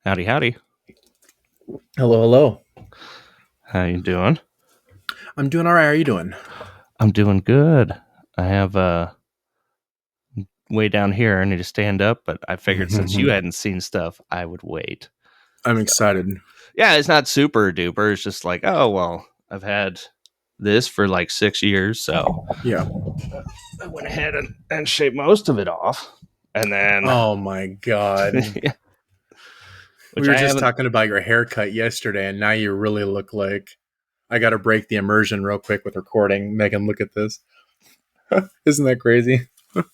Howdy, howdy. Hello, hello. How you doing? I'm doing all right. How are you doing? I'm doing good. I have way down here. I need to stand up, but I figured since you hadn't seen stuff, I would wait. I'm So, excited. yeah, it's not super duper. It's just like, oh well, I've had this for like 6 years, so Yeah. I went ahead and shaved most of it off, and then Oh my God. which We were I just haven't. talking about your haircut yesterday, and now you really look like. I got to break the immersion real quick with recording. Megan, look at this. Isn't that crazy? Oh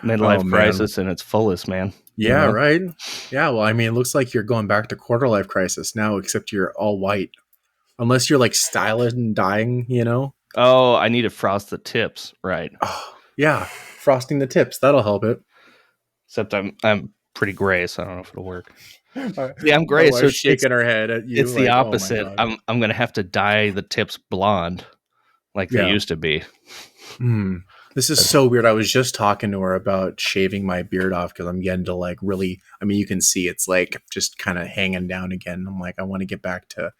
Midlife man. crisis in its fullest, man. You Yeah, know? right. Yeah, well, I mean, it looks like you're going back to quarter life crisis now, except you're all white. Unless you're like styling and dyeing. Oh, I need to frost the tips, right? Oh, yeah, frosting the tips. That'll help it. Except I'm pretty gray, so I don't know if it'll work. My Yeah, I'm my gray, so wife's it's shaking her head at you it's the like, oh my opposite. God. I'm gonna have to dye the tips blonde like they Yeah. used to be. Hmm. This is But so weird. I was just talking to her about shaving my beard off because I'm getting to like really. I mean, you can see it's like just kind of hanging down again. I'm like, I want to get back to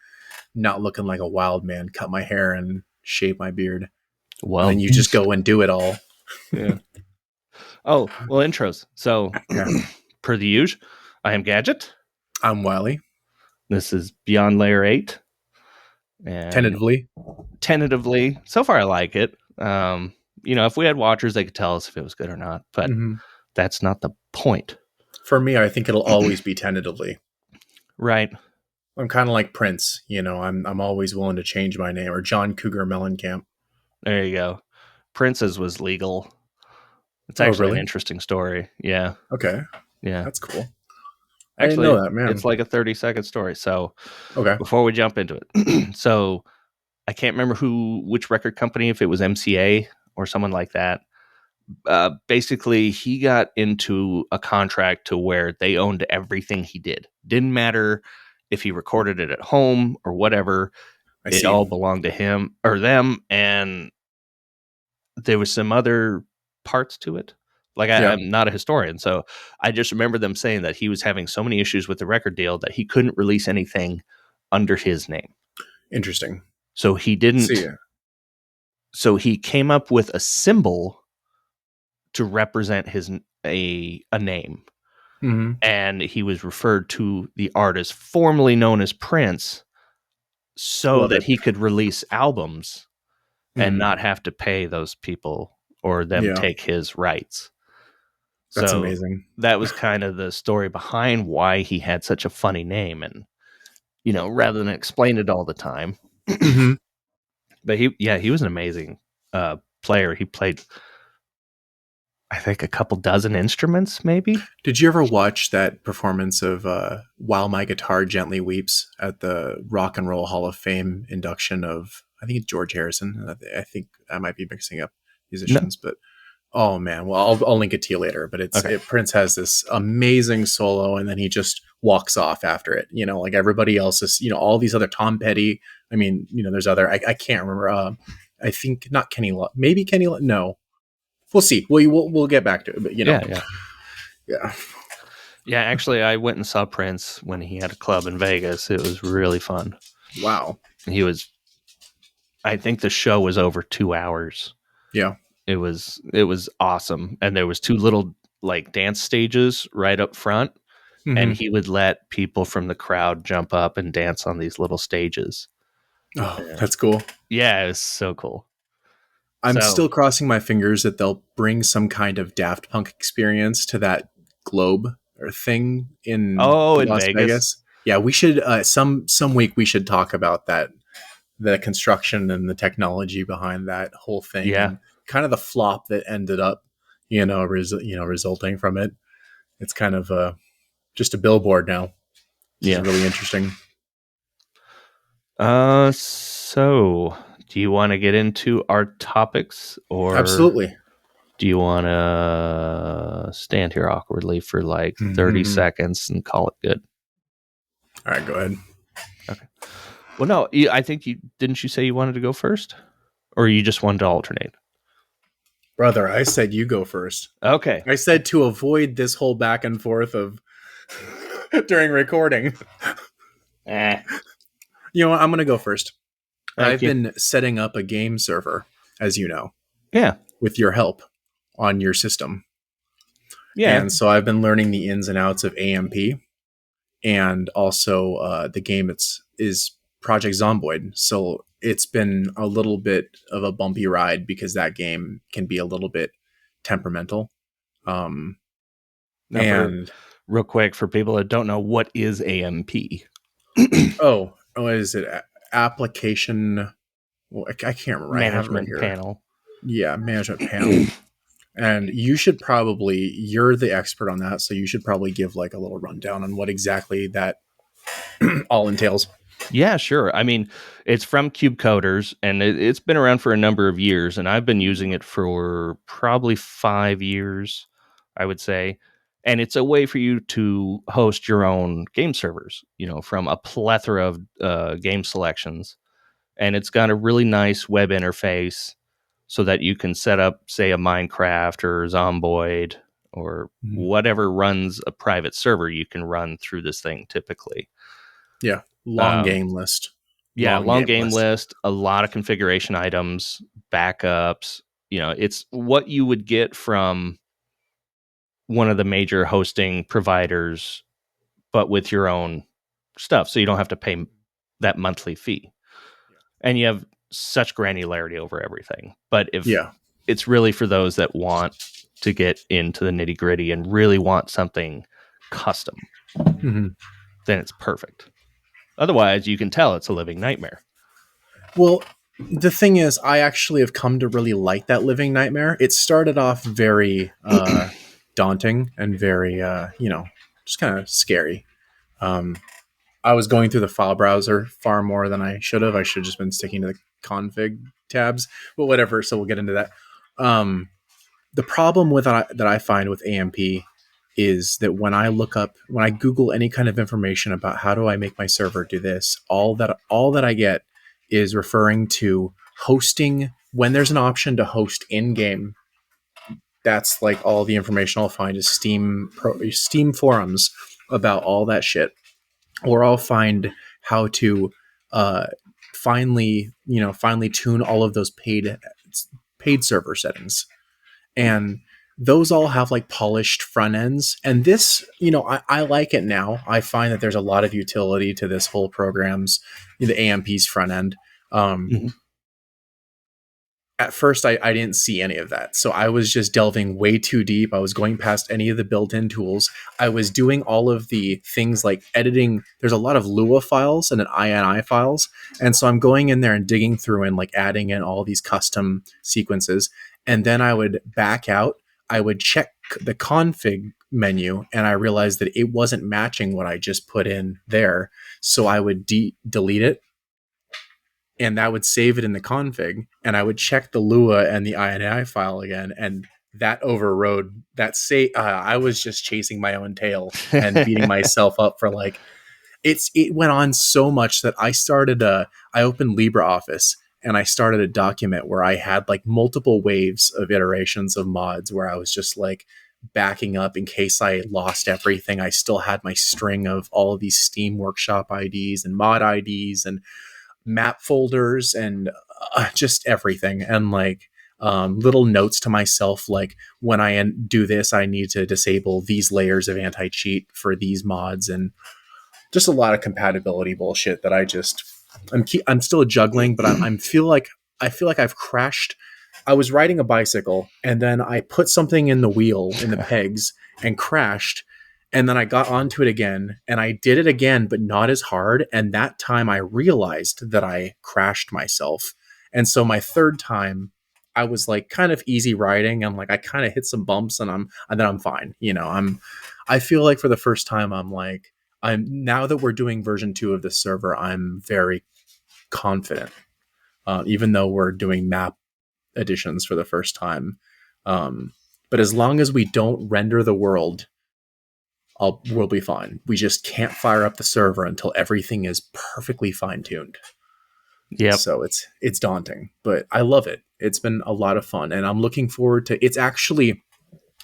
not looking like a wild man. Cut my hair and shave my beard, and then wild you just beast. go and do it all. Yeah. Oh well, intros. So Yeah. per the usual, I am Gadget. I'm Wiley. This is Beyond Layer 8, and Tentatively. tentatively, so far I like it. If we had watchers, they could tell us if it was good or not, but Hmm. that's not the point, For me, I think it'll always be tentatively. right? I'm kind of like Prince. I'm always willing to change my name or John Cougar Mellencamp. There you go. Prince's was legal. It's Oh, actually an really? interesting story. Yeah, Okay, yeah. that's cool. I didn't Actually, know that, it's man. like a 30-second story. So Okay. before we jump into it, so I can't remember which record company, if it was MCA or someone like that. Basically, he got into a contract to where they owned everything he did. Didn't matter if he recorded it at home or whatever. I It see. all belonged to him or them, and there was some other parts to it. Like Yeah. I'm not a historian, so I just remember them saying that he was having so many issues with the record deal that he couldn't release anything under his name. Interesting. So he See didn't. ya. So he came up with a symbol to represent a name, Hmm. and he was referred to the artist formerly known as Prince, so Love that it. he could release albums and Mm. not have to pay those people or them Yeah, take his rights. that's So amazing. that was kind of the story behind why he had such a funny name. And, rather than explain it all the time, Hmm. but he was an amazing player. He played, I think, a couple dozen instruments, maybe. Did you ever watch that performance of "While My Guitar Gently Weeps" at the Rock and Roll Hall of Fame induction of I think it's George Harrison. I think I might be mixing up No. musicians, but oh man, well I'll link it to you later. But Okay. Prince has this amazing solo, and then he just walks off after it. Like everybody else is. All these other Tom Petty. I mean, there's other. I can't remember. I think not Kenny. Maybe Kenny. No, we'll see. We'll get back to it. But Yeah. Yeah. yeah. Yeah. Actually, I went and saw Prince when he had a club in Vegas. It was really fun. Wow. He was, I think the show was over 2 hours. Yeah. It was awesome. And there was two little like dance stages right up front. And Hmm. he would let people from the crowd jump up and dance on these little stages. Oh, Yeah. that's cool. Yeah, it was so cool. I'm So, still crossing my fingers that they'll bring some kind of Daft Punk experience to that globe or thing in oh, in Las Vegas. Vegas. Yeah, we should some week we should talk about that, the construction and the technology behind that whole thing, Yeah, and kind of the flop that ended up, resulting from it. It's kind of just a billboard now, which is yeah. really interesting. So do you want to get into our topics, or Absolutely. do you want to stand here awkwardly for like 30 Mhm. seconds and call it good? All right, go ahead. Okay. Well, no, I think you say you wanted to go first, or you just wanted to alternate? Brother, I said you go first. Okay. I said to avoid this whole back and forth of during recording. Eh, You know what? I'm going to go first. thank I've you. been setting up a game server, as you know, Yeah, with your help on your system. yeah. And so I've been learning the ins and outs of AMP, and also the game is Project Zomboid. So it's been a little bit of a bumpy ride because that game can be a little bit temperamental. Um, Now, for and real quick, for people that don't know, what is AMP? what is it? Application. Well, I can't remember. I have it right Management here. panel. Yeah, management panel. And you're the expert on that, so you should probably give like a little rundown on what exactly that all entails. Yeah, sure. I mean, it's from Cube Coders, and it's been around for a number of years, and I've been using it for probably 5 years, I would say. And it's a way for you to host your own game servers, from a plethora of game selections. And it's got a really nice web interface so that you can set up, say, a Minecraft or Zomboid or Mhm. whatever runs a private server you can run through this thing typically. Yeah, long Um, game list. yeah, Long long game game list. list, a lot of configuration items, backups. It's what you would get from one of the major hosting providers, but with your own stuff. So you don't have to pay that monthly fee. And you have such granularity over everything. But if Yeah. it's really for those that want to get into the nitty gritty and really want something custom, hmm then it's perfect. Otherwise, you can tell it's a living nightmare. Well, the thing is, I actually have come to really like that living nightmare. It started off very daunting and very, just kind of scary. Um, I was going through the file browser far more than I should have. I should have just been sticking to the config tabs, but whatever. So we'll get into that. Um, the problem with that I find with AMP is that when I Google any kind of information about how do I make my server do this, all that I get is referring to hosting when there's an option to host in game. That's like all the information I'll find is Steam forums about all that shit, or I'll find how to uh, finally tune all of those paid server settings, and those all have like polished front ends. And this, I like it now. I find that there's a lot of utility to this whole program's, the AMP's front end. Um, Mhm. at first, I didn't see any of that. So I was just delving way too deep. I was going past any of the built-in tools. I was doing all of the things like editing. There's a lot of Lua files and an INI files. And so I'm going in there and digging through and like adding in all these custom sequences. And then I would back out. I would check the config menu and I realized that it wasn't matching what I just put in there. So I would delete it, and that would save it in the config, and I would check the Lua and the INI file again, and that overrode that. I was just chasing my own tail and beating myself up for like it went on so much that I opened LibreOffice and I started a document where I had like multiple waves of iterations of mods where I was just like backing up in case I lost everything. I still had my string of all of these Steam Workshop IDs and mod IDs and map folders and just everything, and like little notes to myself like when I do this I need to disable these layers of anti-cheat for these mods, and just a lot of compatibility bullshit that I'm still juggling, but I feel like I've crashed. I was riding a bicycle and then I put something in the wheel in the pegs and crashed. And then I got onto it again and I did it again, but not as hard. And that time I realized that I crashed myself. And so my third time, I was like kind of easy riding and like I kind of hit some bumps and then I'm fine. I feel like for the first time, I'm now that we're doing version 2 of the server, I'm very confident, even though we're doing map editions for the first time. Um, but as long as we don't render the world, we'll be fine. We just can't fire up the server until everything is perfectly fine tuned. Yep. So it's daunting, but I love it. It's been a lot of fun, and I'm looking forward to. It's actually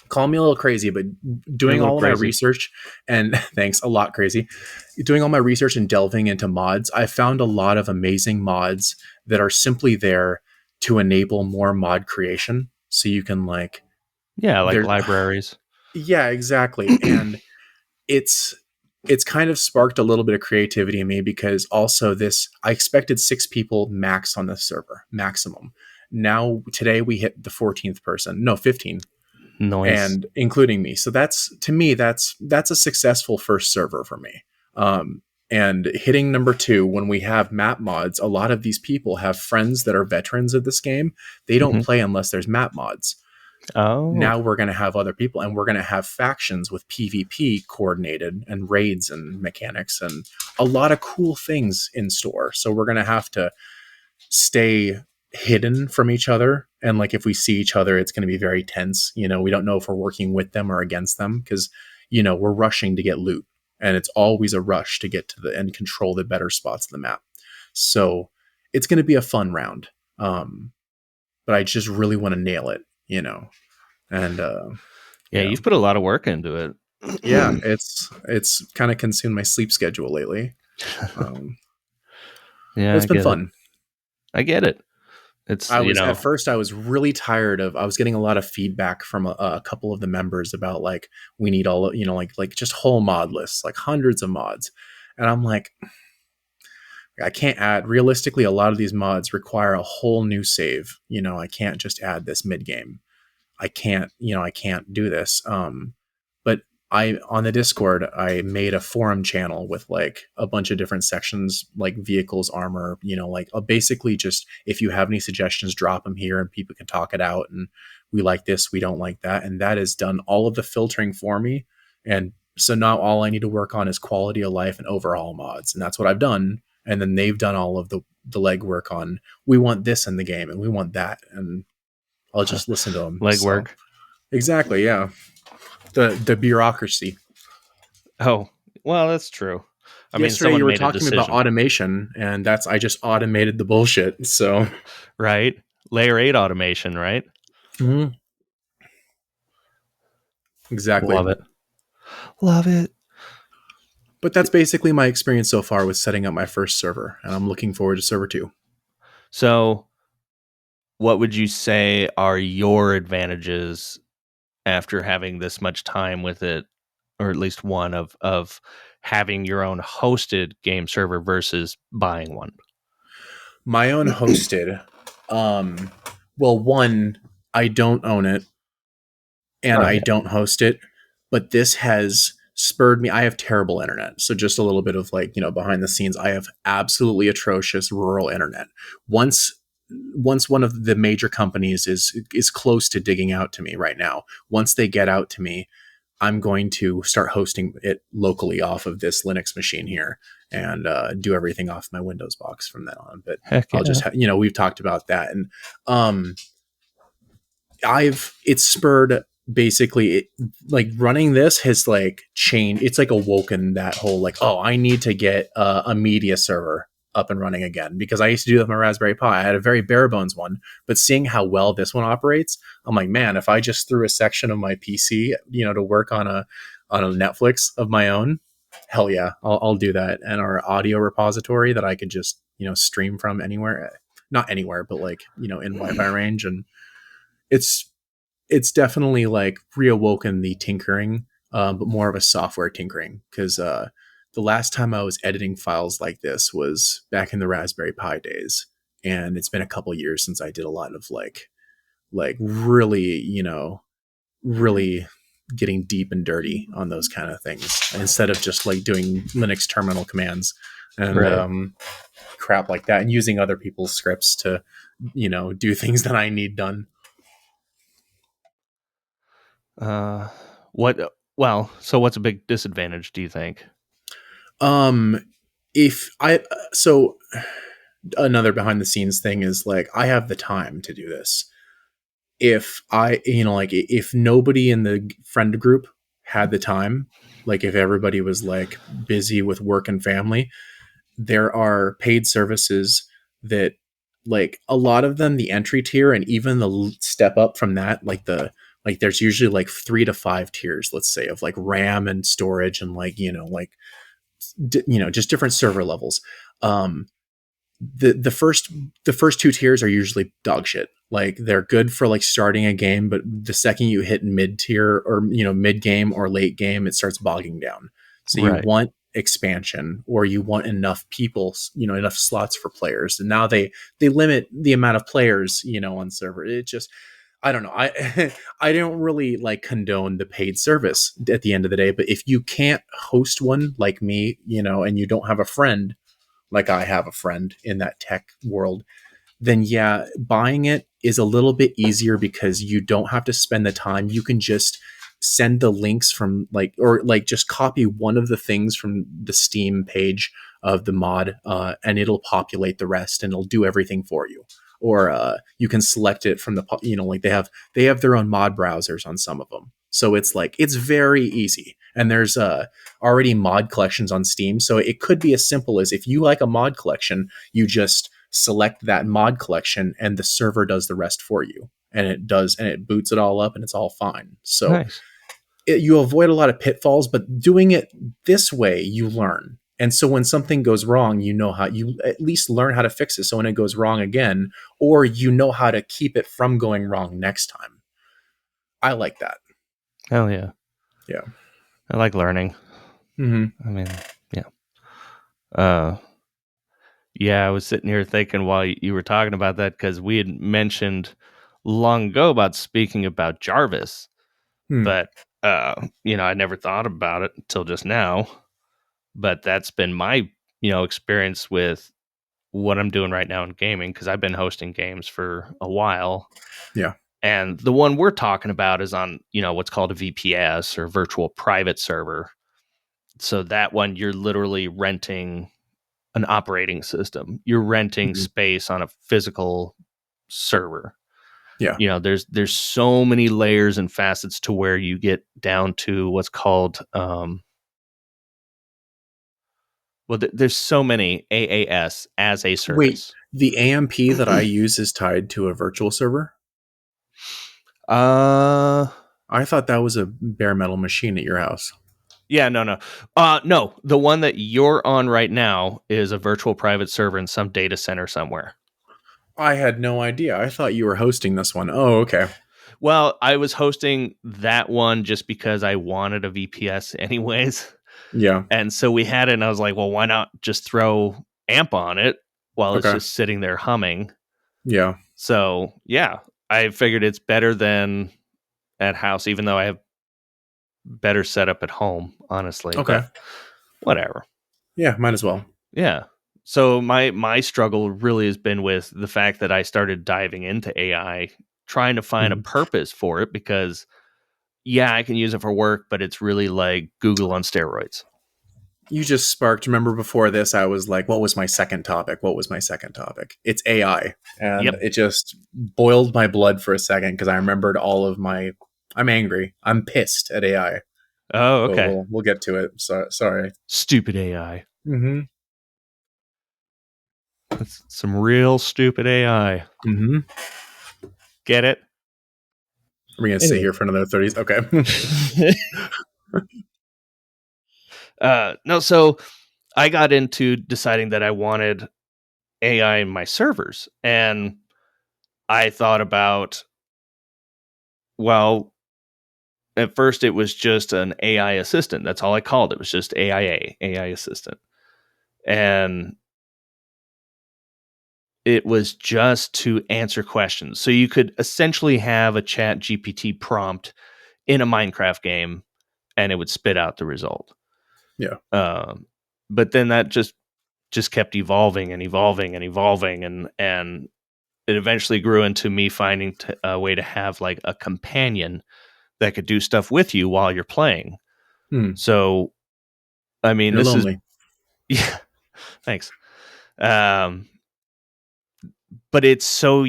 Call me a little crazy, but You're a doing little all of my crazy. research and thanks, a lot crazy. Doing all my research and delving into mods, I found a lot of amazing mods that are simply there to enable more mod creation. So you can like Yeah, like there libraries. yeah, exactly. And it's it's kind of sparked a little bit of creativity in me because also this I expected 6 people max on the server, maximum. Now today we hit the 14th person. No, 15, Noise. and including me. So that's to me that's a successful first server for me. Um, and hitting number 2 when we have map mods, a lot of these people have friends that are veterans of this game. They don't Hmm. play unless there's map mods. Oh, Now we're going to have other people and we're going to have factions with PvP coordinated and raids and mechanics and a lot of cool things in store. So we're going to have to stay hidden from each other, and like if we see each other it's going to be very tense. We don't know if we're working with them or against them because we're rushing to get loot, and it's always a rush to get to the and control the better spots of the map. So it's going to be a fun round. But I just really want to nail it, and yeah. yeah. You've put a lot of work into Yeah, it. it's kind of consumed my sleep schedule lately. um, Yeah, but I it's been get it. fun. I get it. It's I was at first I was really tired of I was getting a lot of feedback from a couple of the members about like we need all like just whole mod lists, like hundreds of mods. And I'm like, I can't add realistically a lot of these mods require a whole new save. I can't just add this mid game. I can't do this. But I on the Discord, I made a forum channel with like a bunch of different sections, like vehicles, armor, like basically just if you have any suggestions, drop them here and people can talk it out. And we like this, we don't like that. And that has done all of the filtering for me. And so now all I need to work on is quality of life and overall mods. And that's what I've done. And then they've done all of the legwork on we want this in the game and we want that. And I'll just listen to them. So legwork. exactly, yeah. The bureaucracy. Oh, well, that's true. I mean, Yesterday you someone were made a talking about decision, automation, and that's I just automated the bullshit. So right? Layer 8 automation, right? mhm, exactly. Love it. Love it. But that's basically my experience so far with setting up my first server, and I'm looking forward to server 2. So, what would you say are your advantages after having this much time with it, or at least one of having your own hosted game server versus buying one? My own hosted. Um, well, one, I don't own it, and Oh I yeah. don't host it, but this has spurred me. I have terrible internet. So just a little bit of like, behind the scenes, I have absolutely atrocious rural internet. Once once one of the major companies is close to digging out to me right now, once they get out to me, I'm going to start hosting it locally off of this Linux machine here and do everything off my Windows box from then on. But Heck I'll yeah. just, we've talked about that. And um, it's spurred basically like running this has like changed. It's like awoken that whole like, oh, I need to get a media server up and running again because I used to do that with my Raspberry Pi. I had a very bare bones one, but seeing how well this one operates, I'm like, man, if I just threw a section of my PC, to work on a Netflix of my own, hell yeah, I'll do that. And our audio repository that I could just stream from anywhere, not anywhere, but like in Wi-Fi range, and it's it's definitely like reawoken the tinkering, but more of a software tinkering because the last time I was editing files like this was back in the Raspberry Pi days, and it's been a couple years since I did a lot of like really really getting deep and dirty on those kind of things instead of just like doing Linux terminal commands and Right. crap like that and using other people's scripts to do things that I need done. Uh, what? Well, so what's a big disadvantage? Do you think? Um, if I so another behind the scenes thing is like I have the time to do this. If I like if nobody in the friend group had the time, like if everybody was like busy with work and family, there are paid services that like a lot of them the entry tier and even the step up from that like the Like there's usually like 3 to 5 tiers, let's say, of like RAM and storage and like, just different server levels. Um, the first 2 tiers are usually dog shit. Like they're good for like starting a game, but the second you hit mid tier or mid game or late game, it starts bogging down. So you Right. want expansion, or you want enough people, enough slots for players. And now they limit the amount of players, on server. It just, I don't know. I I don't really like condone the paid service at the end of the day, but if you can't host one like me, and you don't have a friend like I have a friend in that tech world, then yeah, buying it is a little bit easier because you don't have to spend the time. You can just send the links from or just copy one of the things from the Steam page of the mod, and it'll populate the rest and it'll do everything for you. Or you can select it from like they have their own mod browsers on some of them. So it's very easy. And there's already mod collections on Steam. So it could be as simple as, if you like a mod collection, you just select that mod collection and the server does the rest for you. And it boots it all up and it's all fine. So Nice. you avoid a lot of pitfalls, but doing it this way, you learn. And so when something goes wrong, you at least learn how to fix it. So when it goes wrong again, or you know how to keep it from going wrong next time. I like that. Hell yeah. Yeah. I like learning. Mm-hmm. I mean, yeah. Uh, yeah, I was sitting here thinking while you were talking about that, because we had mentioned long ago about speaking about Jarvis, Hmm. but I never thought about it until just now. But that's been my, experience with what I'm doing right now in gaming, because I've been hosting games for a while. Yeah. And the one we're talking about is on, what's called a VPS, or virtual private server. So that one, you're literally renting an operating system. You're renting Mhm. space on a physical server. Yeah. There's so many layers and facets to where you get down to what's called there's so many AAS, as a Wait, service. the AMP that I use is tied to a virtual server? uh I thought that was a bare metal machine at your house. yeah, no, the one that you're on right now is a virtual private server in some data center somewhere. I had no idea. I thought you were hosting this one. Oh, okay. Well, I was hosting that one just because I wanted a VPS anyways. Yeah. And so we had it, and I was like, well, why not just throw AMP on it while it's Okay. just sitting there humming? Yeah. So, yeah, I figured it's better than at house, even though I have better setup at home, honestly. Okay. But whatever. Yeah, might as well. Yeah. So my struggle really has been with the fact that I started diving into AI, trying to find a Mhm. purpose for it, because yeah, I can use it for work, but it's really like Google on steroids. You just sparked. Remember, before this, I was like, what was my second topic? What was my second topic? It's AI. And Yep. it just boiled my blood for a second because I remembered all of my. I'm angry. I'm pissed at AI. Oh, But okay. we'll get to it. So, sorry. Stupid AI. Mm-hmm. That's some real stupid AI. Mm-hmm. Get it? Are we going to sit Anyway. here for another 30s? Okay. No, so I got into deciding that I wanted AI in my servers, and I thought about, well, at first it was just an AI assistant. That's all I called it. It was just AI assistant. And it was just to answer questions. So you could essentially have a chat GPT prompt in a Minecraft game, and it would spit out the result. Yeah. But then that just kept evolving and evolving and evolving, and it eventually grew into me finding a way to have like a companion that could do stuff with you while you're playing. Hmm. So, I mean, You're this is lonely. yeah, thanks. Um, but it's so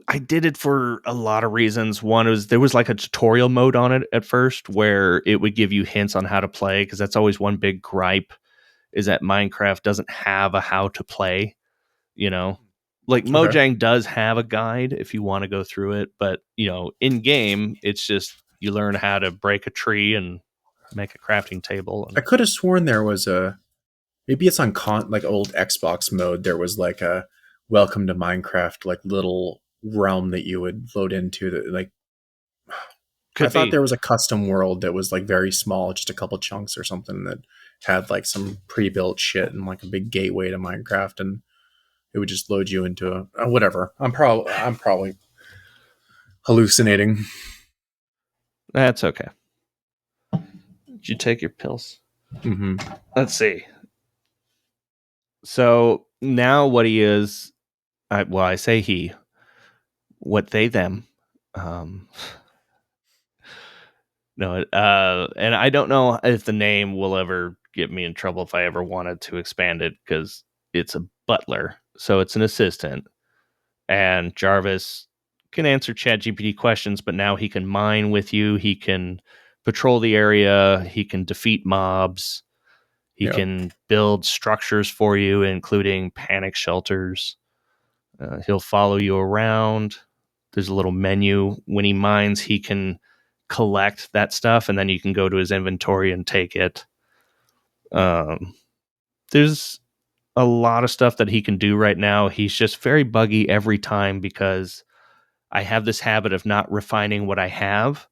I did it for a lot of reasons. One was there was like a tutorial mode on it at first where it would give you hints on how to play, because that's always one big gripe, is that Minecraft doesn't have a how to play, you know. Like Okay. Mojang does have a guide if you want to go through it, but in game it's just you learn how to break a tree and make a crafting table. I And could have sworn there was a, maybe it's on like old Xbox mode. There was like a welcome to Minecraft, like little realm that you would load into that, like, I could thought be. there was a custom world that was like very small, just a couple chunks or something that had like some pre-built shit and like a big gateway to Minecraft, and it would just load you into a whatever. I'm probably hallucinating. That's okay. Did you take your pills? Hmm. Let's see. So now what he is, I say he, what they them. Um, no, and I don't know if the name will ever get me in trouble if I ever wanted to expand it because it's a butler, so it's an assistant, and Jarvis can answer ChatGPT questions, but now he can mine with you. He can patrol the area. He can defeat mobs. He Yeah. can build structures for you, including panic shelters. He'll follow you around. There's a little menu. When he mines, he can collect that stuff, and then you can go to his inventory and take it. Um, there's a lot of stuff that he can do right now. He's just very buggy every time because I have this habit of not refining what I have.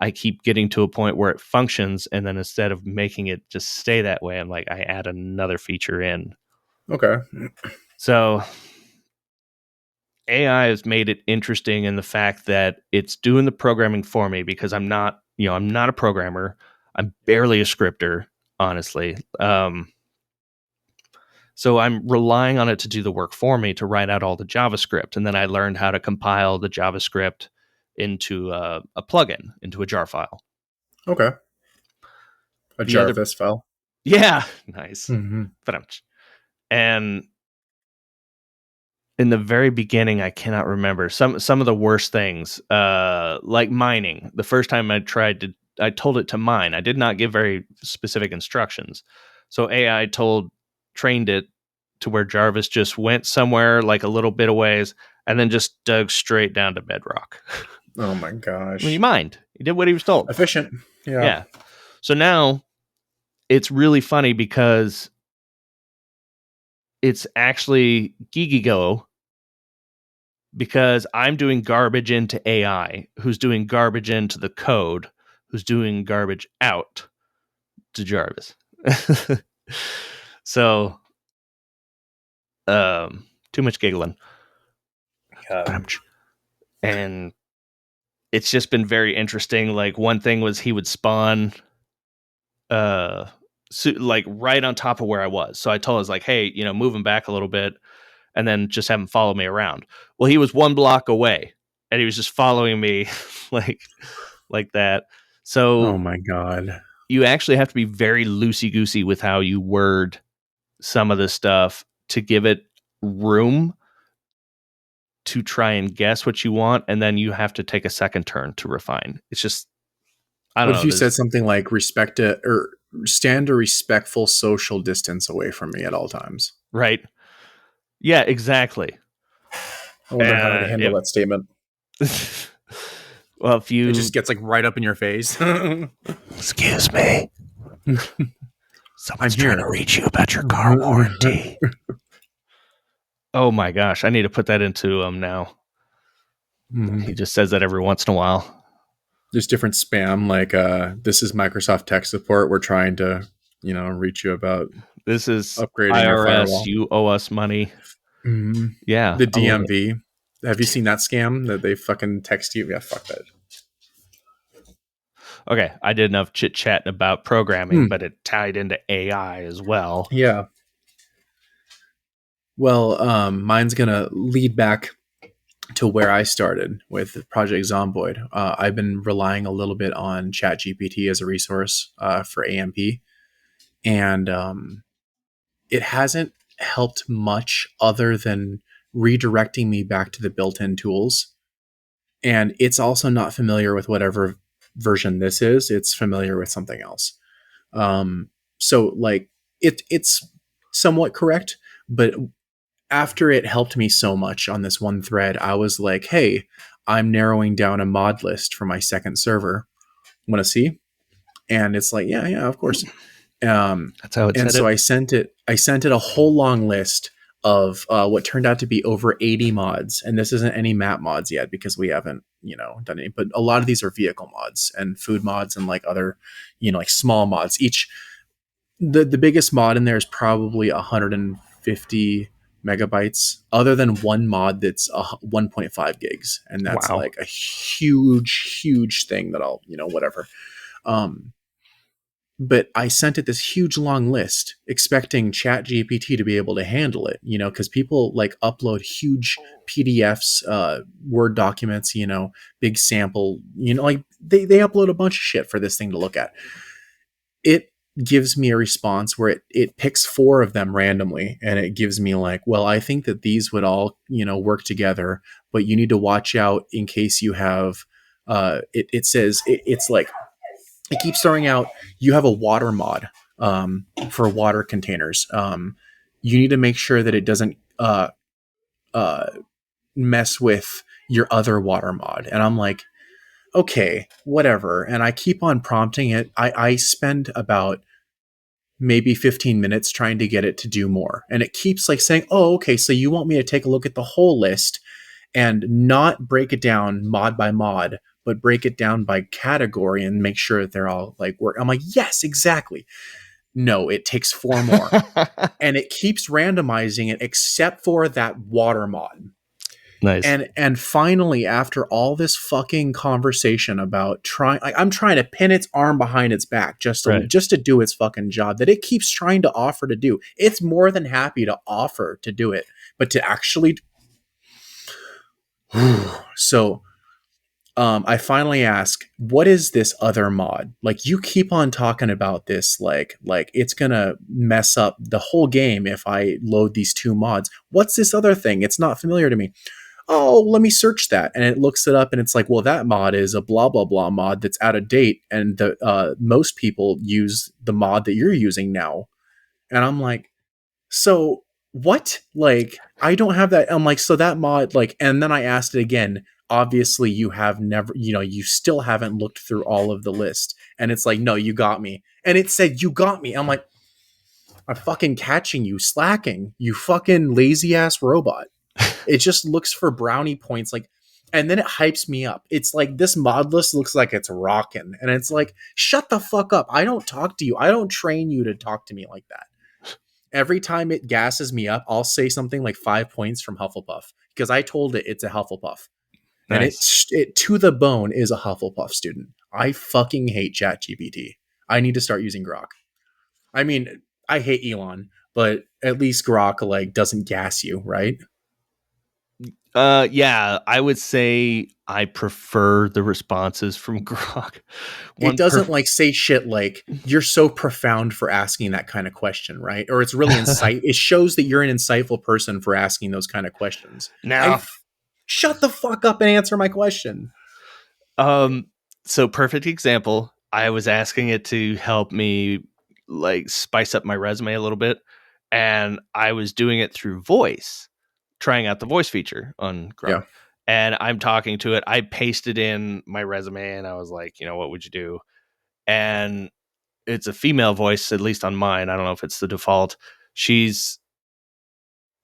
I keep getting to a point where it functions, and then instead of making it just stay that way, I'm like, I add another feature in. Okay. So AI has made it interesting in the fact that it's doing the programming for me because I'm not a programmer. I'm barely a scripter, honestly. So I'm relying on it to do the work for me to write out all the JavaScript. And then I learned how to compile the JavaScript into a plugin, into a jar file. Okay. A The other, Jarvis file. yeah, nice. Hmm. And in the very beginning, I cannot remember some of the worst things, like mining. The first time I told it to mine. I did not give very specific instructions, so AI trained it to where Jarvis just went somewhere like a little bit of ways and then just dug straight down to bedrock. Oh my I mean, he gosh. mined. He did what he was told. Efficient. Yeah. Yeah. So now it's really funny because it's actually Gigigo because I'm doing garbage into AI, who's doing garbage into the code, who's doing garbage out to Jarvis. So, too much giggling. Yeah. And it's just been very interesting. Like, one thing was he would spawn, uh, like right on top of where I was. So I told him, I was like, hey, move him back a little bit and then just have him follow me around. Well, he was 1 block away and he was just following me like, like that. Oh So my god. you actually have to be very loosey goosey with how you word some of the stuff to give it room to try and guess what you want, and then you have to take a second turn to refine. It's just, I don't What if know. you There's said something like respect it or stand a respectful social distance away from me at all times? right, yeah, exactly. I wonder how I'd And handle that statement. well, if It you just gets like right up in your face. excuse me, I'm someone's trying to here. reach you about your car warranty. Oh my gosh, I need to put that into now. Mhm. He just says that every once in a while. There's different spam, like this is Microsoft tech support. We're trying to, reach you about This is upgrading your IRS. firewall. You owe us money. Hmm. Yeah, The a little. DMV. Have you seen that scam that they fucking text you? Yeah, fuck that. Okay, I did enough chit chat about programming, Hmm. but it tied into AI as well. Yeah. Well, mine's gonna lead back to where I started with Project Zomboid. I've been relying a little bit on ChatGPT as a resource for AMP, and it hasn't helped much other than redirecting me back to the built-in tools. And it's also not familiar with whatever version this is. It's familiar with something else. So like it's somewhat correct, but after it helped me so much on this one thread, I was like, hey, I'm narrowing down a mod list for my second server. Want to see? And it's like, yeah, yeah, of course. Um, That's how it and said so it. I sent it a whole long list of what turned out to be over 80 mods. And this isn't any map mods yet because we haven't, done any, but a lot of these are vehicle mods and food mods and like other, like small mods. Each, the biggest mod in there is probably 150 megabytes, other than one mod that's 1.5 gigs. And that's Wow. like a huge thing that I'll, whatever. Um, but I sent it this huge long list expecting Chat GPT to be able to handle it, because people like upload huge PDFs, Word documents, big sample, like they upload a bunch of shit for this thing to look at. It gives me a response where it picks four of them randomly and it gives me like, well, I think that these would all, work together, but you need to watch out in case you have, it says, it's like, it keeps throwing out you have a water mod for water containers. You need to make sure that it doesn't uh, mess with your other water mod. And I'm like, okay, whatever. And I keep on prompting it. I spend about maybe 15 minutes trying to get it to do more. And it keeps like saying, oh, okay, so you want me to take a look at the whole list and not break it down mod by mod, but break it down by category and make sure that they're all like work. I'm like, yes, exactly. No, it takes four more. And it keeps randomizing it except for that water mod. Nice. And finally, after all this fucking conversation about trying, like I'm trying to pin its arm behind its back Right. just to do its fucking job that it keeps trying to offer to do. It's more than happy to offer to do it, but to actually so I finally ask, what is this other mod? Like you keep on talking about this, like it's gonna mess up the whole game if I load these two mods. What's this other thing? It's not familiar to me. Oh, let me search that. And it looks it up and it's like, well, that mod is a blah, blah, blah mod that's out of date. And the most people use the mod that you're using now. And I'm like, so what? Like, I don't have that. I'm like, so that mod, like, and then I asked it again. Obviously, you have never, you still haven't looked through all of the list. And it's like, no, you got me. And it said, you got me. I'm like, I'm fucking catching you slacking, you fucking lazy ass robot. It just looks for brownie points, like, and then it hypes me up. It's like this mod list looks like it's rocking, and it's like, shut the fuck up. I don't talk to you. I don't train you to talk to me like that. Every time it gasses me up, I'll say something like 5 points from Hufflepuff because I told it it's a Hufflepuff, and Nice. it to the bone is a Hufflepuff student. I fucking hate ChatGPT. I need to start using Grok. I mean, I hate Elon, but at least Grok like doesn't gas you, right? Yeah, I would say I prefer the responses from Grok. It One doesn't perf- like say shit like you're so profound for asking that kind of question, right? Or it's really it shows that you're an insightful person for asking those kind of questions. now, Shut the fuck up and answer my question. um, so perfect example. I was asking it to help me like spice up my resume a little bit, and I was doing it through voice, trying out the voice feature on Grok. Yeah. And I'm talking to it. I pasted in my resume, and I was like, what would you do? And it's a female voice, at least on mine. I don't know if it's the default. She's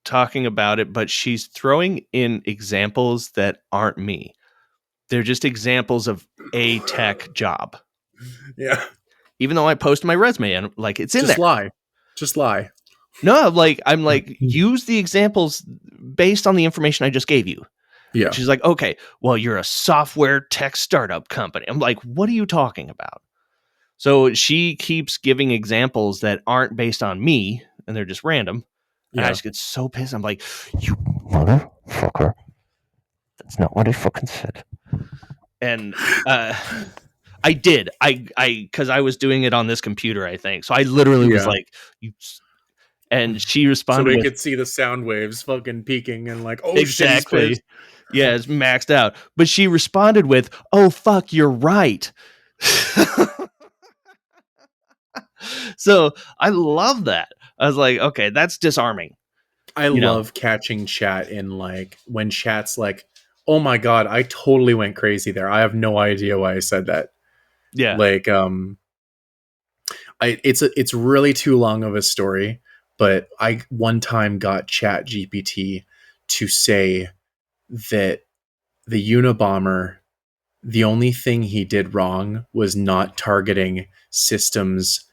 talking about it, but she's throwing in examples that aren't me. They're just examples of a tech job. Yeah. Even though I post my resume and like it's in Just there. lie. Just lie. No, I'm like, use the examples based on the information I just gave you. Yeah. She's like, okay, well, you're a software tech startup company. I'm like, what are you talking about? So she keeps giving examples that aren't based on me and they're just random. And I Yeah. just get so pissed. I'm like, you motherfucker. That's not what I fucking said. And I did. Because I was doing it on this computer, I think. So I literally was Yeah. like, you. And she So responded we with, could see the sound waves fucking peaking and like, oh shit, he's pissed. exactly. Yeah, it's maxed out. But she responded with, oh, fuck, you're right. So I love that. I was like, okay, that's disarming. I you know. love catching chat in like when chat's like, "Oh my god, I totally went crazy there. I have no idea why I said that." Yeah. Like it's really too long of a story, but I one time got Chat GPT to say that the Unabomber, the only thing he did wrong was not targeting systems,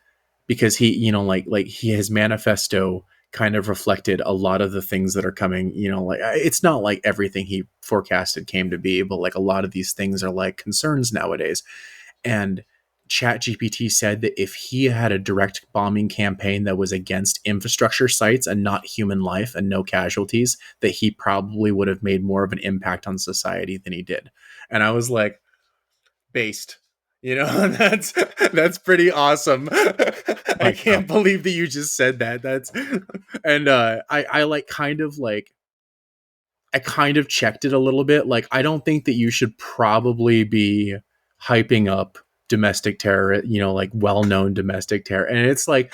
because he, like he, his manifesto kind of reflected a lot of the things that are coming, like it's not like everything he forecasted came to be, but like a lot of these things are like concerns nowadays. And ChatGPT said that if he had a direct bombing campaign that was against infrastructure sites and not human life and no casualties, that he probably would have made more of an impact on society than he did. And I was like, based. That's pretty awesome. I My God. can't believe that you just said that. That's and I like I kind of checked it a little bit. Like, I don't think that you should probably be hyping up domestic terror, like well-known domestic terror. And it's like,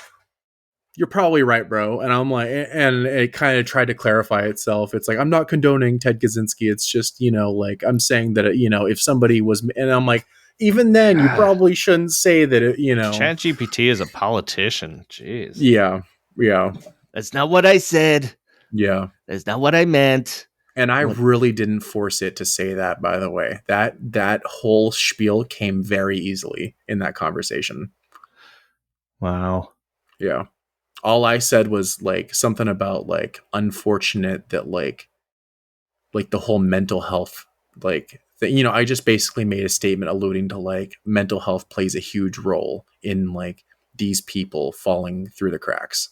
you're probably right, bro. And I'm like, and it kind of tried to clarify itself. It's like, I'm not condoning Ted Kaczynski. It's just, like I'm saying that, if somebody was, and I'm like, even then, you probably shouldn't say that, ChatGPT is a politician. Jeez. yeah, yeah, That's not what I said. yeah. That's not what I meant. And I What? really didn't force it to say that, by the way. That whole spiel came very easily in that conversation. Wow. Yeah. All I said was like something about like unfortunate that like the whole mental health like I just basically made a statement alluding to like mental health plays a huge role in like these people falling through the cracks.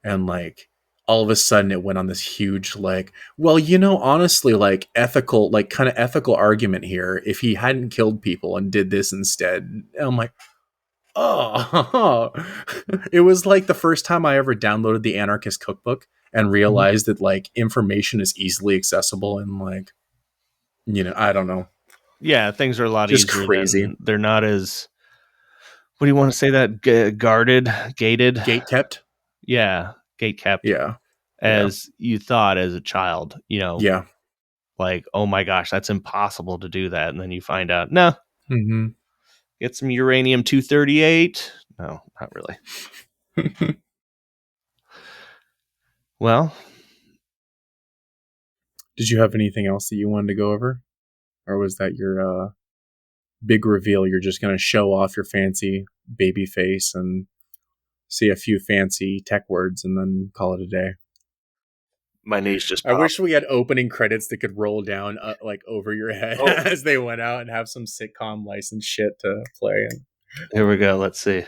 And like all of a sudden it went on this huge like, well, honestly, like ethical, like kind of ethical argument here if he hadn't killed people and did this instead. And I'm like, oh. It was like the first time I ever downloaded the Anarchist Cookbook and Mhm. realized that like information is easily accessible, and like, I don't know, Yeah, things are a lot just easier crazy. than they're not as, what do you want to say, that guarded, gated? Gate kept. Yeah, gate kept, Yeah. Yeah. as you thought as a child, Yeah. like, oh my gosh, that's impossible to do that. And then you find out, no, Mm-hmm. get some uranium 238. No, not really. Well, Did you have anything else that you wanted to go over? Or was that your big reveal? You're just going to show off your fancy baby face and say a few fancy tech words and then call it a day. my knees just I popped. wish we had opening credits that could roll down like over your head Oh, as they went out, and have some sitcom licensed shit to play. And here we go. Let's see.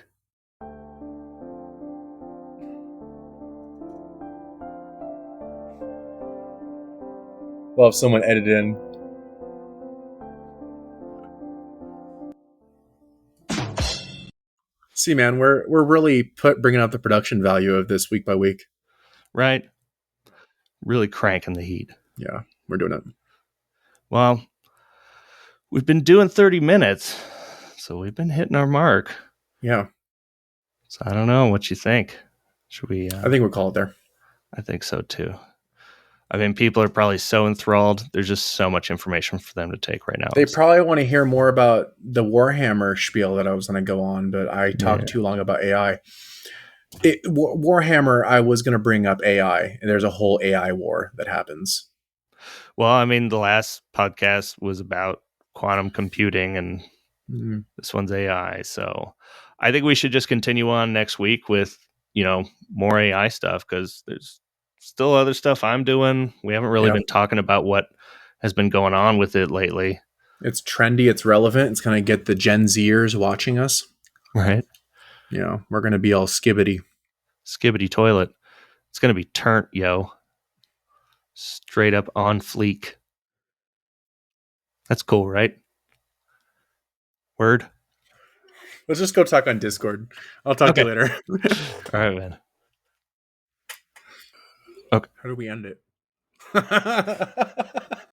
we'll have someone edit in. See, man, we're really bringing up the production value of this week by week. Right? Really cranking the heat. Yeah, we're doing it. Well, we've been doing 30 minutes, so we've been hitting our mark. Yeah, So I don't know what you think. Should we? I think we'll call it there. I think so too. I mean, people are probably so enthralled. There's just so much information for them to take right now. They probably want to hear more about the Warhammer spiel that I was going to go on, but I talked Yeah. too long about AI. Warhammer, I was going to bring up AI, and there's a whole AI war that happens. Well, I mean, the last podcast was about quantum computing, and Mm-hmm. this one's AI. So I think we should just continue on next week with, more AI stuff, because there's still other stuff I'm doing. We haven't really Yeah, been talking about what has been going on with it lately. it's trendy, it's relevant, it's going to get the Gen Zers watching us. Right. We're going to be all skibbity. Skibbity toilet. It's going to be turnt, yo. Straight up on fleek. That's cool, right? Word. Let's just go talk on Discord. I'll talk to Okay. you later. All right, man. Okay. How do we end it?